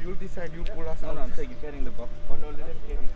You decide, you pull us out. No, I'm saying you're carrying the box. Oh no, let him carry it.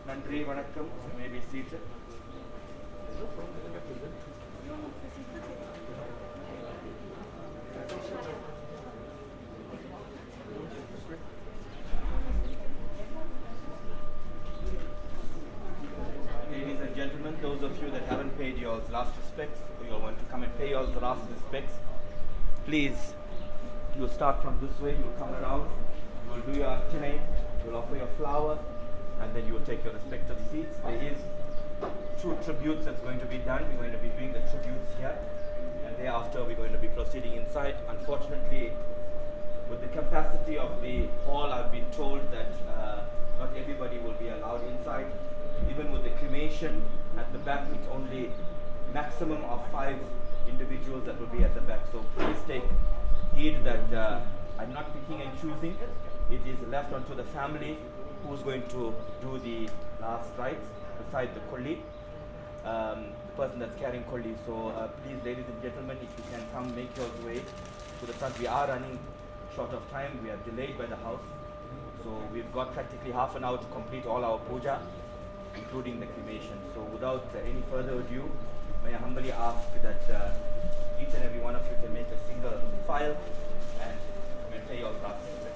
Nandri, vanakkam. You may be seated. Ladies and gentlemen, those of you that haven't paid your last respects, or you want to come and pay your last respects, please, you'll start from this way, you'll come around, you'll do your archane, you'll offer your flower, and then you will take your respective seats. There is 2 tributes that's going to be done. We're going to be doing the tributes here, and thereafter we're going to be proceeding inside. Unfortunately, with the capacity of the hall, I've been told that not everybody will be allowed inside. Even with the cremation at the back, it's only maximum of 5 individuals that will be at the back. So please take heed that I'm not picking and choosing. It is left onto the family who's going to do the last rites beside the Kolli, the person that's carrying Kolli. So please, ladies and gentlemen, if you can come make your way to the front. We are running short of time. We are delayed by the house. So we've got practically half an hour to complete all our puja, including the cremation. So without any further ado, may I humbly ask that each and every one of you can make a single file and pay your last respects.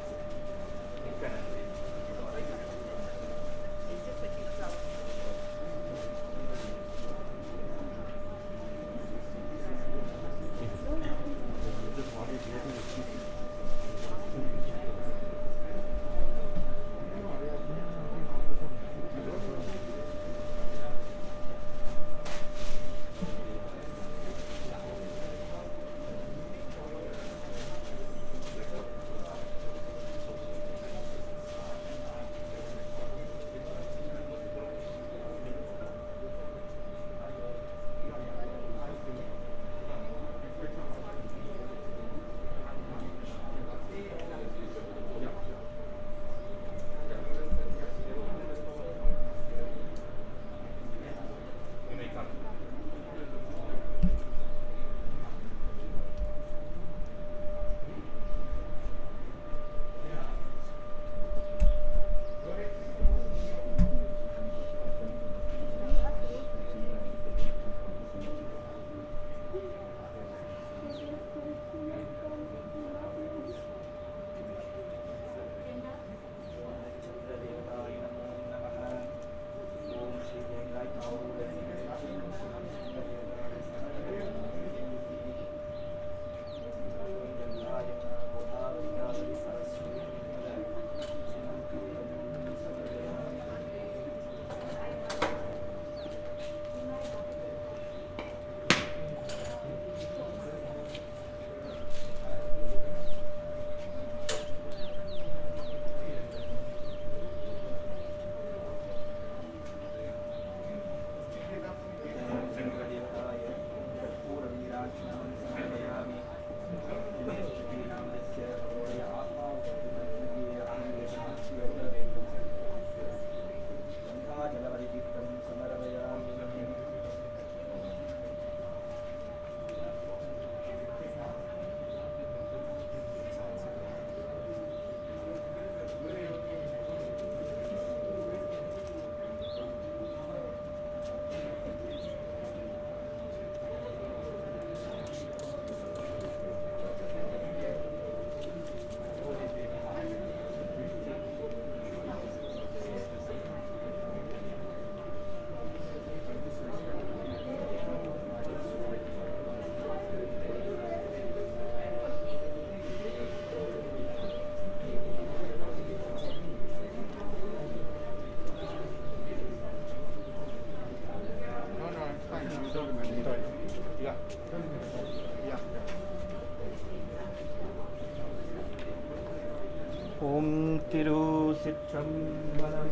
திருச்சிற்றம்பலம்.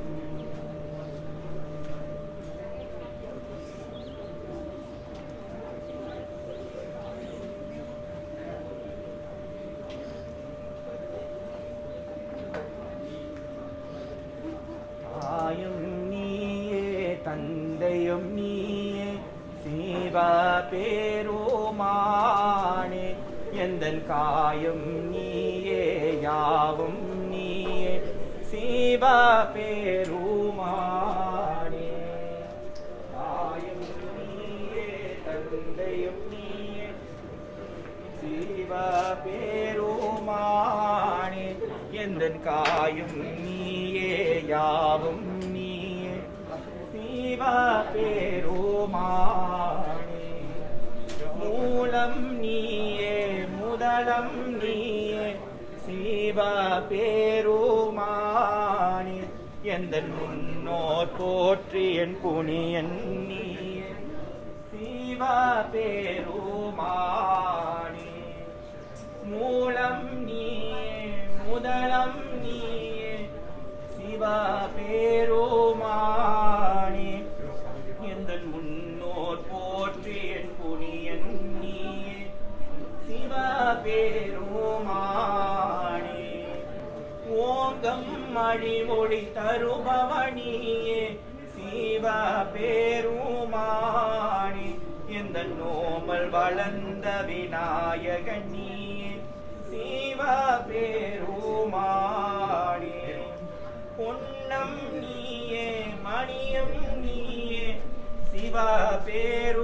தாயும் நீயே தந்தையும் நீயே சிவபெருமானே, எந்தன் காயும் நீயே யாவும் நீயே சிவபெருமானே. தாயும் நீயே தந்தையும் நீயே சிவபெருமானே, எந்தன் காயும் நீயே யாவும் நீயே சிவபெருமானே. மூலம் நீயே முதலம் நீயே சிவபெருமானே, எந்தன் முன்னோர் போற்றி என் புனியன் நீயே சிவபெருமானே. மூலம் நீயே முதலம் நீயே சிவபெருமானே, எந்தன் முன்னோர் போற்றி என் புனியன் நீயே சிவபெருமானே. ஓங்கம் மழிமொழி தருபவனியே சிவபெருமானே, எந்தன் நோமல் வளர்ந்த விநாயகனியே சிவபெருமானே. பொன்னம் நீயே மணியம் நீயே சிவபெருமானே,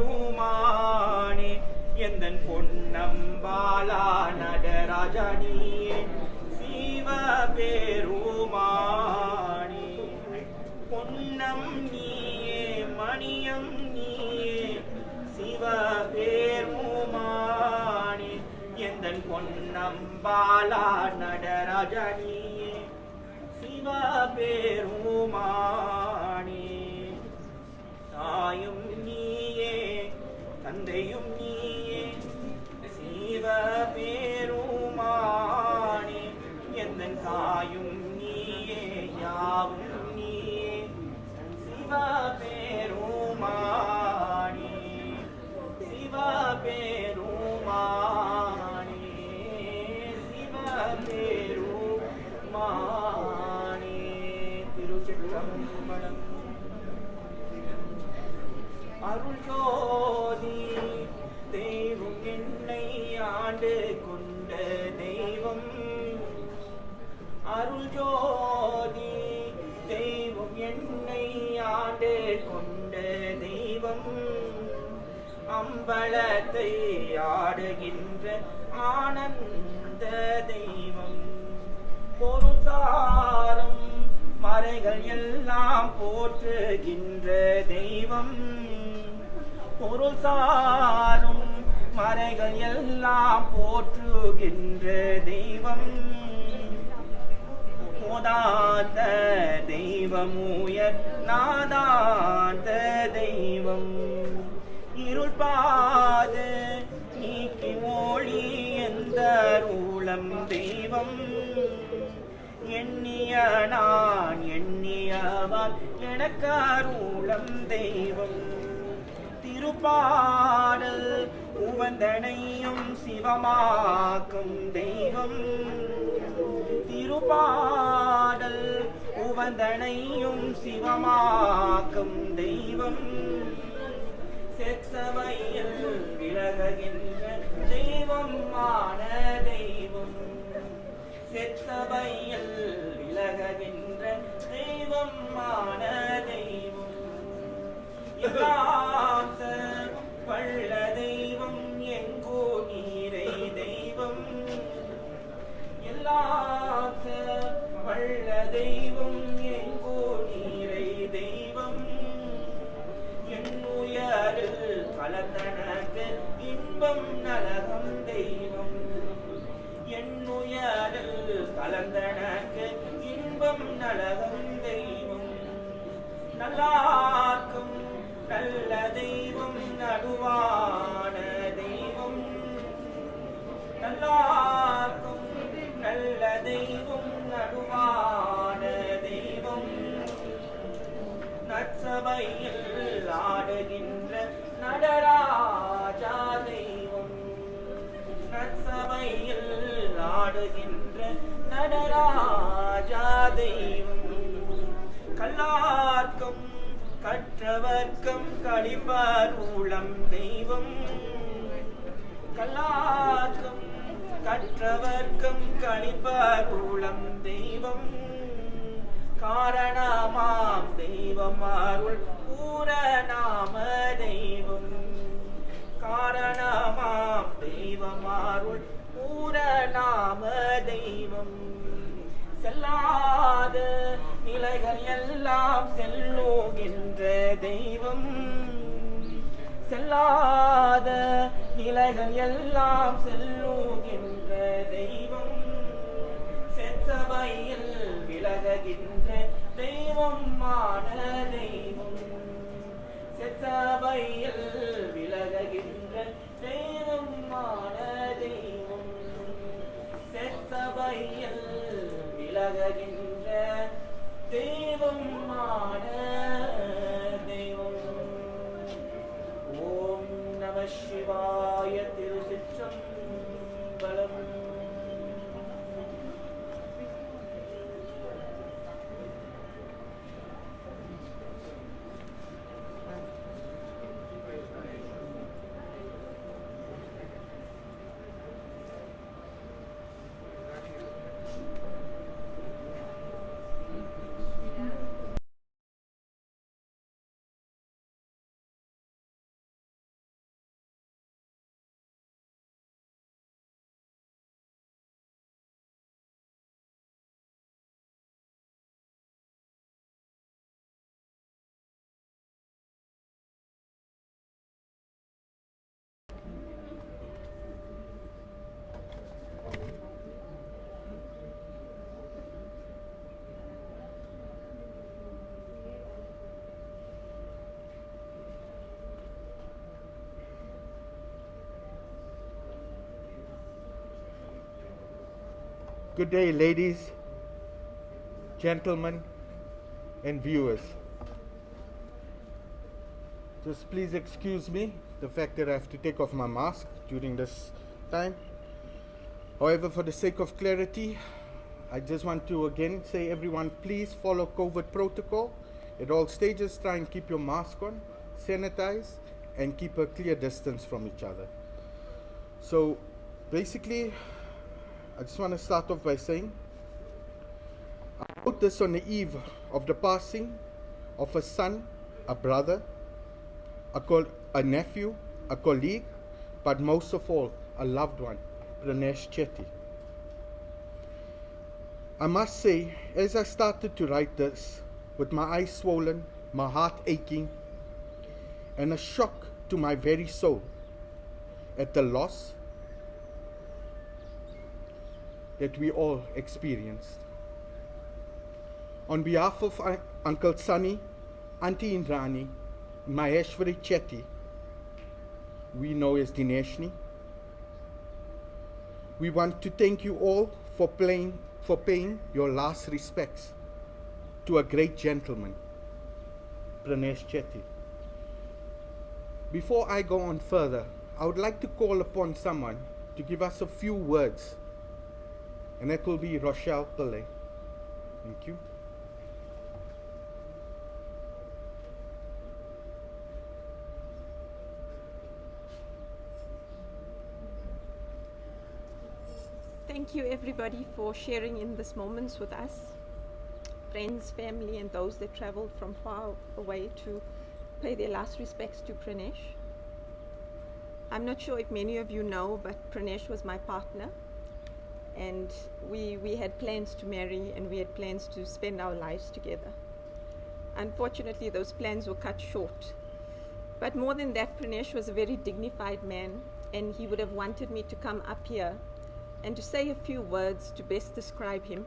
எந்தன் பொன்னம் பாலா நடராஜனியே சிவபெருமானே. பொன்னம் நீயே மணியம் நீயே சிவபெருமானே, எந்தன் பொன்னம் பாலா நடராஜனியே சிவபெருமானே. தாயும் நீயே தந்தையும் நீயே சிவபெருமானே, எந்தன் தாயும் நீயே யாவும் நீயே சிவபெருமானே சிவபெருமானே சிவபெருமானே. திருச்சிற்றம்பலம். அருள் ஜோதி தெய்வம் என்னை ஆண்டு கொண்ட தெய்வம். அருள் ஜோதி தெய்வம் என்னை ஆண்டு கொண்ட தெய்வம். அம்பலத்தை ஆடுகின்ற ஆனந்த தெய்வம். பொருசாரம் மறைகள் எல்லாம் போற்றுகின்ற தெய்வம். பொருள் சாரும் மறைகள் எல்லாம் போற்றுகின்ற தெய்வம். போதாத தெய்வம் உயர் நாதாந்த தெய்வம். இருள் பாத நீக்கி ஒளி எந்த ரூலம் தெய்வம். எண்ணிய நான் எண்ணியவால் எனக்கு அருளம் தெய்வம். திருப்பாடல் உவந்தனையும் சிவமாக்கும் தெய்வம். திருப்பாடல் உவந்தனையும் சிவமாக்கும் தெய்வம். செற்சபையில் விலகுகின்ற தெய்வம் மான தெய்வம். செற்சபையில் விலகுகின்ற தெய்வம் மான தெய்வம். இல்லாச வள்ள தெய்வம் எங்கோ நீரை தெய்வம். இல்லாச வள்ள தெய்வம் எங்கோ நீரை தெய்வம். என்னுயரில் கலந்தனக்கு இன்பம் நலகம் தெய்வம். என்னுயரில் கலந்தனக்கு இன்பம் நலகம் தெய்வம். நல்லார்க்கும் நல்ல தெய்வம் நடுவான தெய்வம். நல்லார்க்கும் நல்ல தெய்வம் நடுவான கற்றவர்க்கம் களிப்பாருளம் தெய்வம் கல்லார்க்கும் கற்றவர்க்கம் களிப்பாருளம் தெய்வம் காரணமாம் தெய்வம் அருள் பூரணாம தெய்வம் காரணமாம் தெய்வம் அருள் பூரணாம தெய்வம் செல்லாத நிலைகள் எல்லாம் செல்லுகின்ற தெய்வம் செல்லாத நிலைகள் எல்லாம் செல்லுகின்ற தெய்வம் செத்தவையில் விலகுகின்ற தெய்வம் மான தெய்வம் செத்தவையில் விலகுகின்ற தெய்வம் மான தெய்வம் செத்தவையில் விலகுகின்ற தெய்வம் மான தெய்வம். ஓம் நம சிவாய திருச்சிற்றம்பலம். Good day, ladies, gentlemen, and viewers. Just please excuse me, the fact that I have to take off my mask during this time. However, for the sake of clarity, I just want to again say, everyone, please follow COVID protocol. At all stages, try and keep your mask on, sanitize, and keep a clear distance from each other. So, basically, I just want to start off by saying, I wrote this on the eve of the passing of a son, a brother, a nephew, a colleague, but most of all, a loved one, Pranesh Chetty. I must say, as I started to write this, with my eyes swollen, my heart aching, and a shock to my very soul at the loss that we all experienced. On behalf of Uncle Sunny, Auntie Indrani, Maheshveri Chetty, we know as Dineshni, we want to thank you all for paying your last respects to a great gentleman, Pranesh Chetty. Before I go on further, I would like to call upon someone to give us a few words, and that will be Rochelle Pillay. Thank you. Thank you everybody for sharing in this moments with us, friends, family, and those that traveled from far away to pay their last respects to Pranesh. I'm not sure if many of you know, but Pranesh was my partner, and we had plans to marry, and we had plans to spend our lives together. Unfortunately, those plans were cut short. But more than that, Pranesh was a very dignified man, and he would have wanted me to come up here and to say a few words to best describe him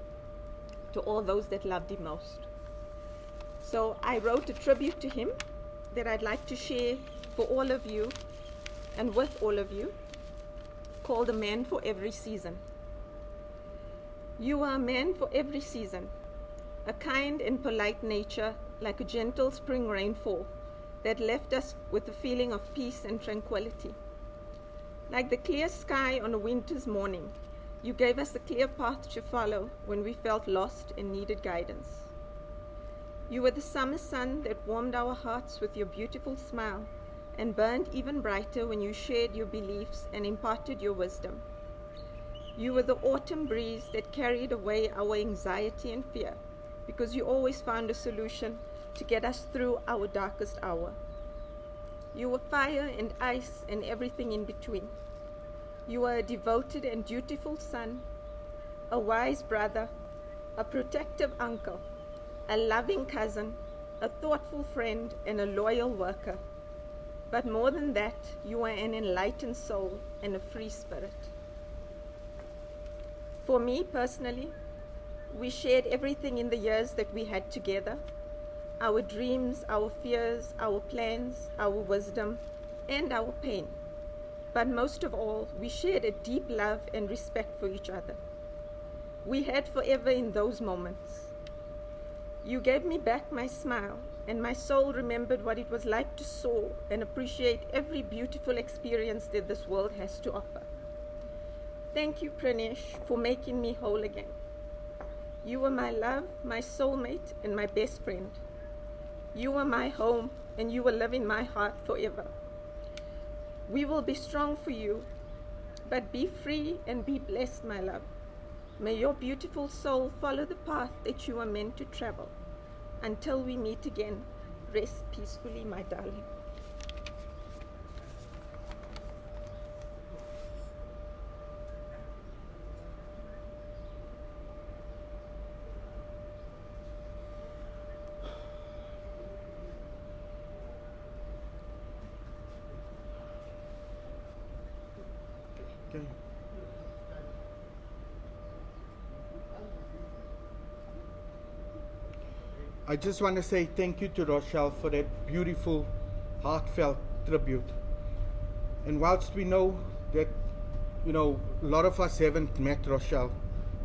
to all those that loved him most. So I wrote a tribute to him that I'd like to share for all of you and with all of you, called A Man for Every Season. You are a man for every season, a kind and polite nature like a gentle spring rainfall that left us with a feeling of peace and tranquility. Like the clear sky on a winter's morning, you gave us a clear path to follow when we felt lost and needed guidance. You were the summer sun that warmed our hearts with your beautiful smile and burned even brighter when you shared your beliefs and imparted your wisdom. You were the autumn breeze that carried away our anxiety and fear, because you always found a solution to get us through our darkest hour. You were fire and ice and everything in between. You were a devoted and dutiful son, a wise brother, a protective uncle, a loving cousin, a thoughtful friend, and a loyal worker. But more than that, you were an enlightened soul and a free spirit. For me personally, we shared everything in the years that we had together: our dreams, our fears, our plans, our wisdom, and our pain. But most of all, we shared a deep love and respect for each other. We had forever in those moments. You gave me back my smile, and my soul remembered what it was like to soar and appreciate every beautiful experience that this world has to offer. Thank you, Pranesh, for making me whole again. You were my love, my soulmate, and my best friend. You were my home, and you will live in my heart forever. We will be strong for you, but be free and be blessed, my love. May your beautiful soul follow the path that you are meant to travel. Until we meet again, rest peacefully, my darling. Okay. I just want to say thank you to Rochelle for that beautiful, heartfelt tribute. And whilst we know that, a lot of us haven't met Rochelle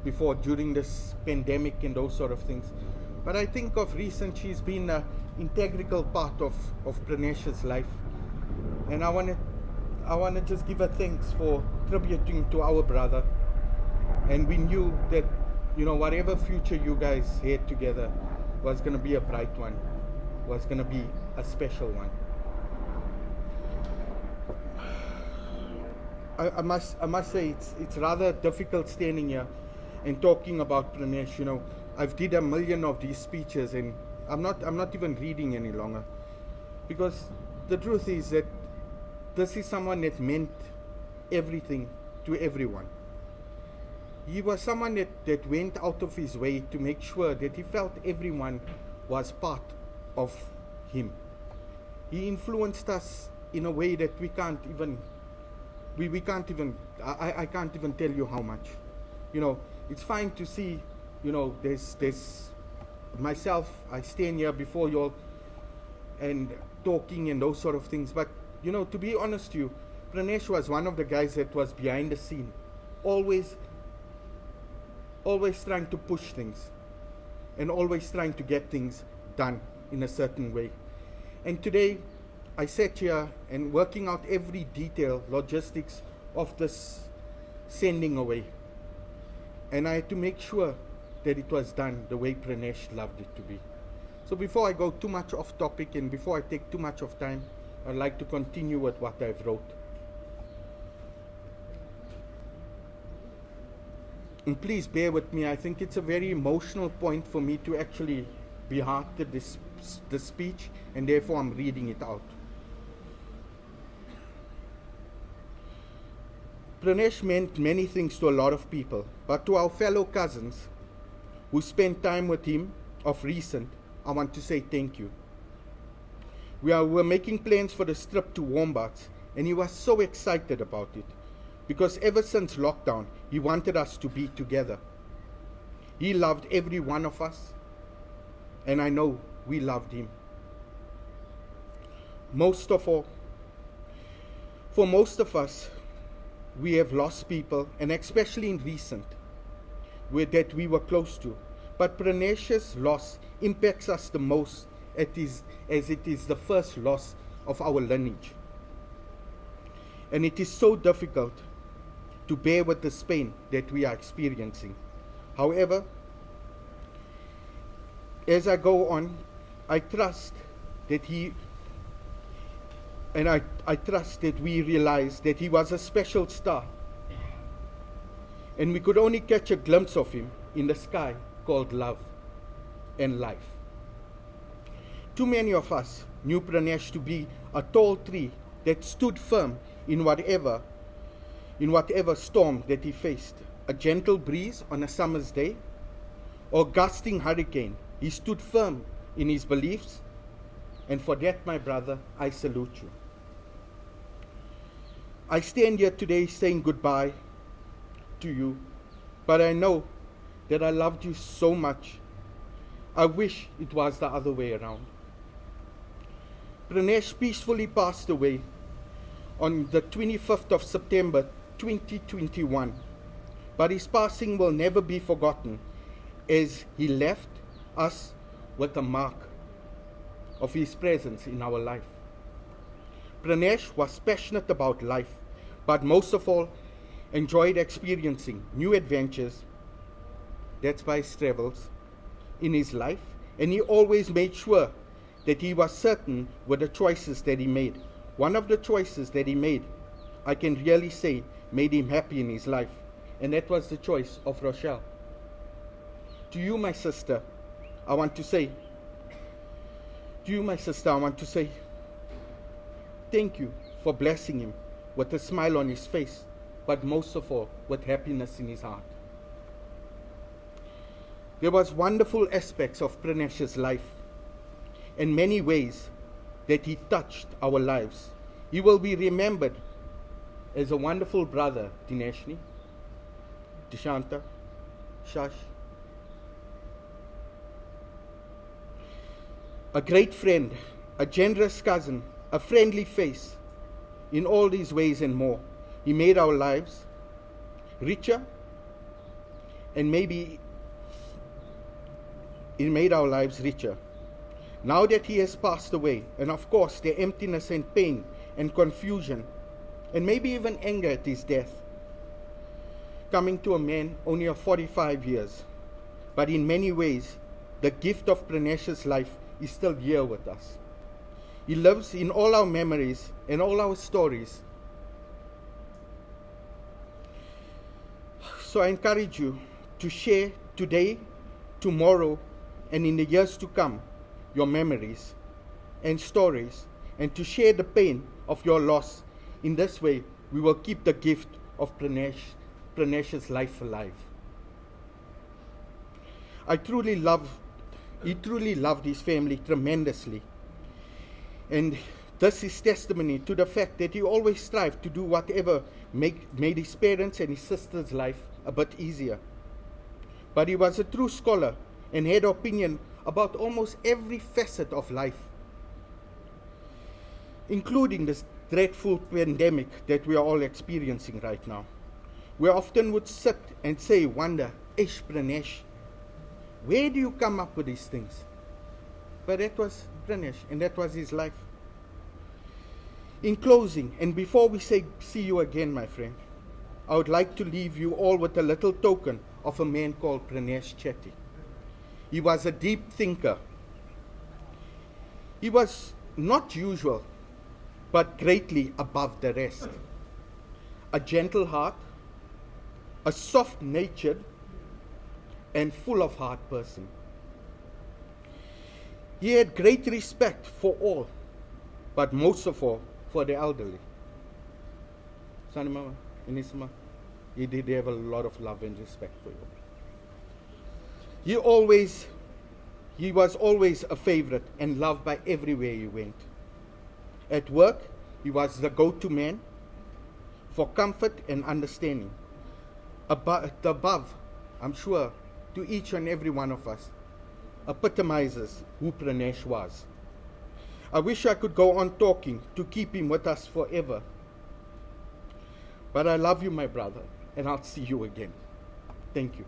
before during this pandemic and those sort of things, but I think of recent she's been an integral part of Pranesh's life. And I want to just give her thanks for tributing to our brother. And we knew that, whatever future you guys had together was going to be a bright one, was going to be a special one. I must say it's rather difficult standing here and talking about Pranesh. I've did a million of these speeches, and I'm not even reading any longer, because the truth is that this is someone that meant everything to everyone. He was someone that went out of his way to make sure that he felt everyone was part of him. He influenced us in a way that I can't even tell you how much. It's fine to see, there's myself, I stand here before you all and talking and those sort of things, but to be honest to you, Pranesh was one of the guys that was behind the scene, always trying to push things and always trying to get things done in a certain way. And today I sat here and working out every detail, logistics of this sending away, and I had to make sure that it was done the way Pranesh loved it to be. So before I go too much off topic and before I take too much of time, I'd like to continue with what I've wrote. And please bear with me, I think it's a very emotional point for me to actually be hearted this speech, and therefore I'm reading it out. Pranesh meant many things to a lot of people, but to our fellow cousins who spent time with him of recent, I want to say thank you. We were making plans for the trip to Wombats, and he was so excited about it, because ever since lockdown, he wanted us to be together. He loved every one of us, and I know we loved him. Most of all, for most of us, we have lost people, and especially in recent, that we were close to. But Pranesh's loss impacts us the most, as it is the first loss of our lineage. And it is so difficult to bear with this pain that we are experiencing. However, as I go on, I trust that I trust that we realize that he was a special star. And we could only catch a glimpse of him in the sky called love and life. Too many of us knew Pranesh to be a tall tree that stood firm in whatever storm that he faced. A gentle breeze on a summer's day or gusting hurricane, he stood firm in his beliefs, and for that, my brother, I salute you. I stand here today saying goodbye to you, but I know that I loved you so much. I wish it was the other way around. Pranesh peacefully passed away on the 25th of September 2021, but his passing will never be forgotten as he left us with a mark of his presence in our life. Pranesh was passionate about life, but most of all enjoyed experiencing new adventures. That's why his travels in his life, and he always made sure that he was certain with the choices that he made. One of the choices that he made, I can really say, made him happy in his life, and that was the choice of Rochelle. To you, my sister, I want to say, thank you for blessing him with a smile on his face, but most of all, with happiness in his heart. There was wonderful aspects of Pranesh's life, in many ways that he touched our lives. He will be remembered as a wonderful brother, Dineshni, Dishanta, Shash, a great friend, a generous cousin, a friendly face. In all these ways and more, he made our lives richer, and maybe he made our lives richer. Now that he has passed away, and of course the emptiness and pain and confusion, and maybe even anger at his death, coming to a man only of 45 years, but in many ways, the gift of Pranesh's life is still here with us. He lives in all our memories and all our stories. So I encourage you to share today, tomorrow, and in the years to come, your memories and stories, and to share the pain of your loss. In this way, we will keep the gift of Pranesh's life alive. He truly loved his family tremendously. And this is testimony to the fact that he always strived to do whatever made his parents and his sister's life a bit easier. But he was a true scholar and had opinion about almost every facet of life, including this dreadful pandemic that we are all experiencing right now. We often would sit and wonder, Ish Pranesh, where do you come up with these things? But that was Pranesh, and that was his life. In closing, and before we see you again, my friend, I would like to leave you all with a little token of a man called Pranesh Chetty. He was a deep thinker. He was not usual, but greatly above the rest. A gentle heart, a soft-natured, and full of heart person. He had great respect for all, but most of all for the elderly. Sunny Mama, Inisma, he did have a lot of love and respect for you. He was always a favorite and loved by everywhere he went. At work, he was the go-to man for comfort and understanding. Above, I'm sure, to each and every one of us, epitomizes who Pranesh was. I wish I could go on talking to keep him with us forever. But I love you, my brother, and I'll see you again. Thank you.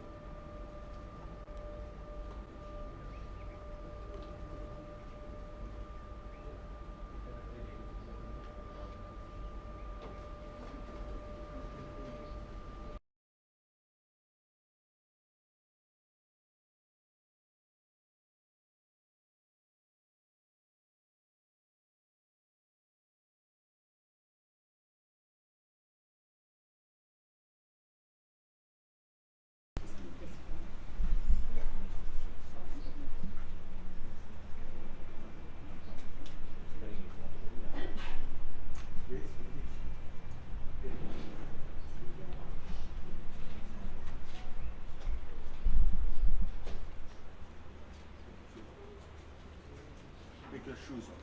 shoes off.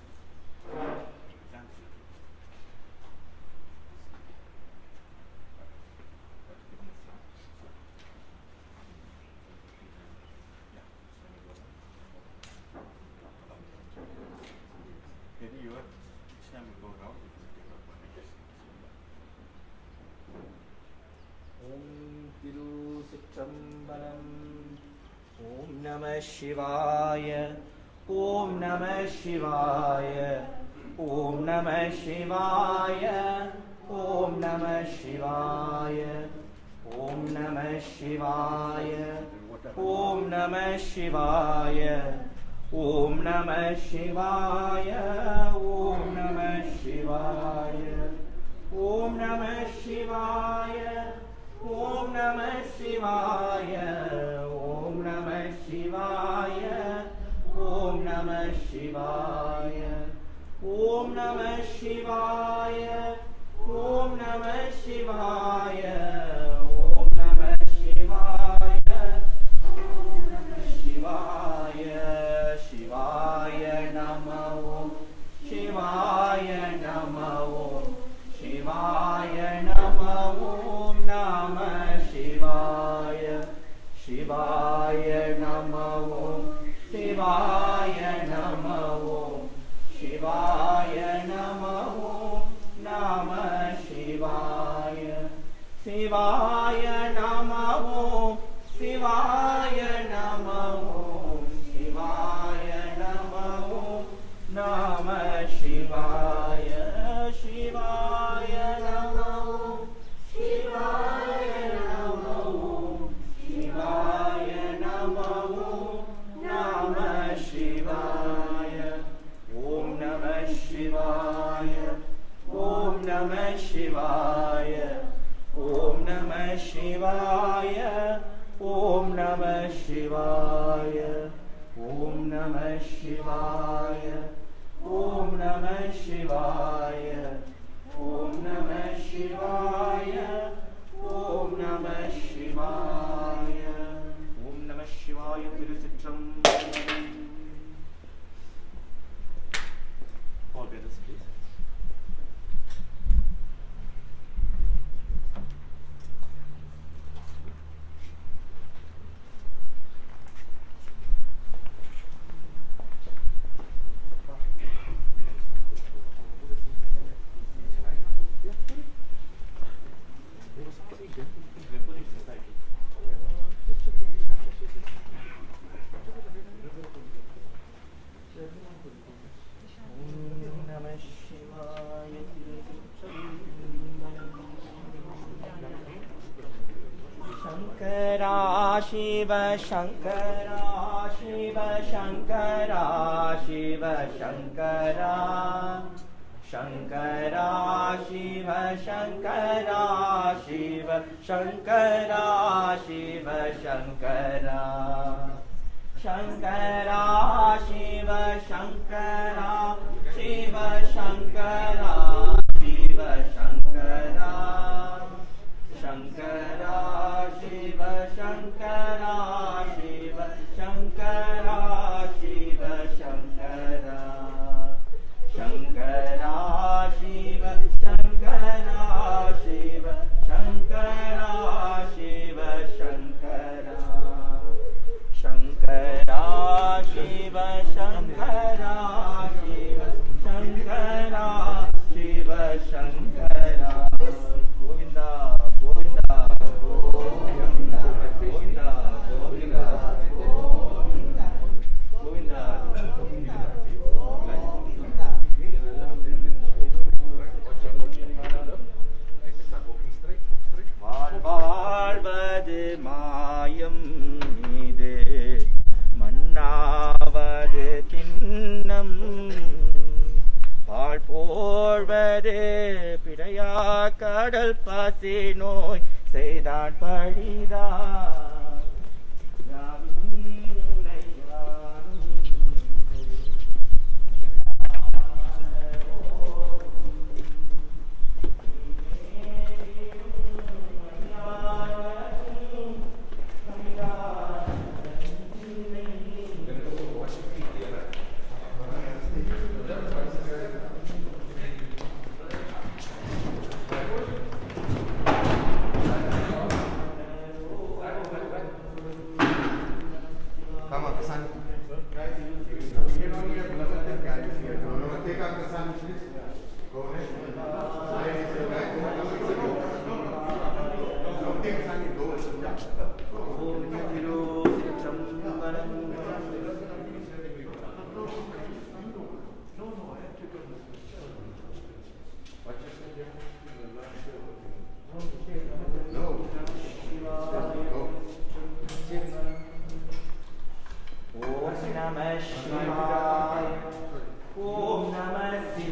Maybe you are, each time you go around, you can take up one. Om Tirusitrambaram. Om Namah Shivaya. Om Namah Shivaya. Om Namah Shivaya. Om Namah Shivaya. Om Namah Shivaya. Om Namah Shivaya. Om Namah Shivaya. Om Namah Shivaya. Om Namah Shivaya. Om Namah Shivaya. Om Namah Shivaya. Om Namah Shivaya. Om Namah Shivaya. Om Namah Shivaya. Om Namah Shivaya. Om Namah Shivaya. Shivaya Namo. Shivaya Namo. Shivaya Namo. Namah Shivaya. Shivaya Namo. Shivaya Namo. Shivaya Namo. Namah Shivaya. Shivaya Namo. Shivaya Namo. Shivaya Namo. Namah Shivaya. Shivaya Namo. Shivaya Namo. Shivaya Namo. Namah Shivaya. Om Namah Shivaya. Om Namah Shivaya. Om Namah Shivaya. Om Namah Shivaya. Om Namah Shivaya. Om Namah Shivaya. Om Namah Shivaya. Om Namah Shivaya. Om Namah Shivaya. Tirusitrambalam. All brothers, please. Shiva Shankara, Shiva Shankara, Shiva Shankara, Shankara, Shiva Shankara, Shiva Shankara, Shiva Shankara, Shankara, Shiva Shankara, Shiva Shankara, Shiva Shankara, Shankara, Shiva Shankara, Shiva Shankara, Shiva Shankara, Shankara, Shiva Shankara, Shiva Shankara, Shiva Shankara, Shankara, Shiva Shankara, Shiva Shankara, Shiva Shankara. Govinda, Govinda, Govinda, Govinda, Govinda, Govinda, Govinda. வாழ்வது மாயம் மீது மன்னாவது திண்ணம் பால் போழ்வது பிழையா கடல் பசி நோய் செய்தான் பழிதான்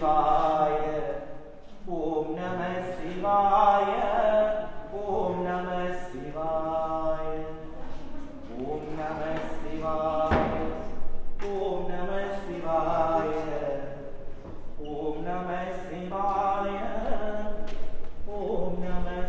Shivaya. Om Namah Shivaya. Om Namah Shivaya. Om Namah Shivaya. Om Namah Shivaya. Om Namah Shivaya. Om Namah